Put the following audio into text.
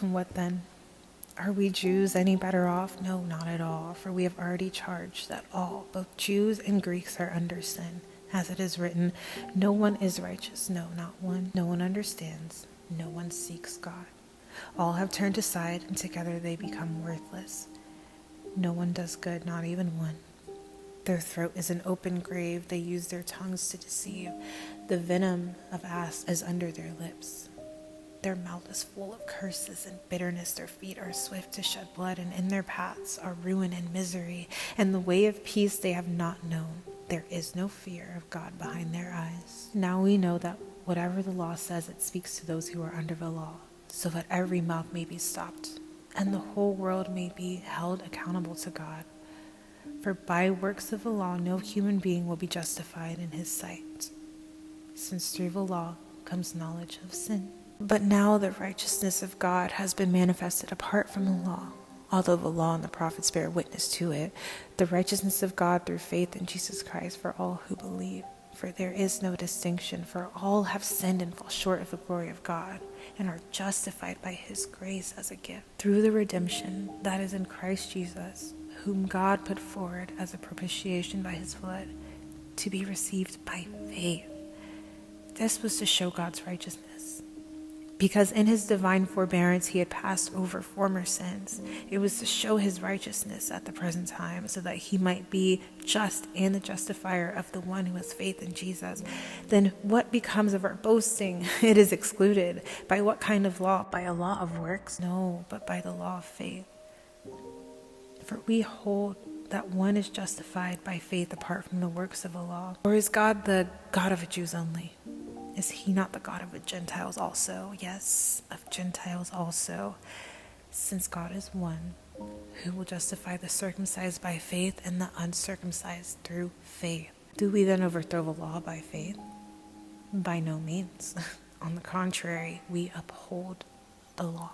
What then? Are we Jews any better off? No, not at all, for we have already charged that all, both Jews and Greeks, are under sin. As it is written, no one is righteous, no, not one. No one understands, no one seeks God. All have turned aside, and together they become worthless. No one does good, not even one. Their throat is an open grave, they use their tongues to deceive. The venom of asps is under their lips. Their mouth is full of curses and bitterness. Their feet are swift to shed blood, and in their paths are ruin and misery. And the way of peace they have not known. There is no fear of God behind their eyes. Now we know that whatever the law says, it speaks to those who are under the law, so that every mouth may be stopped, and the whole world may be held accountable to God. For by works of the law, no human being will be justified in his sight, since through the law comes knowledge of sin. But now the righteousness of God has been manifested apart from the law. Although the law and the prophets bear witness to it, the righteousness of God through faith in Jesus Christ for all who believe. For there is no distinction, for all have sinned and fall short of the glory of God, and are justified by his grace as a gift, through the redemption that is in Christ Jesus, whom God put forward as a propitiation by his blood, to be received by faith. This was to show God's righteousness, because in his divine forbearance he had passed over former sins. It was to show his righteousness at the present time, so that he might be just and the justifier of the one who has faith in Jesus. Then what becomes of our boasting? It is excluded. By what kind of law? By a law of works? No, but by the law of faith. For we hold that one is justified by faith apart from the works of the law. Or is God the God of the Jews only? Is he not the God of the Gentiles also? Yes, of Gentiles also. Since God is one, who will justify the circumcised by faith and the uncircumcised through faith. Do we then overthrow the law by faith? By no means. On the contrary, we uphold the law.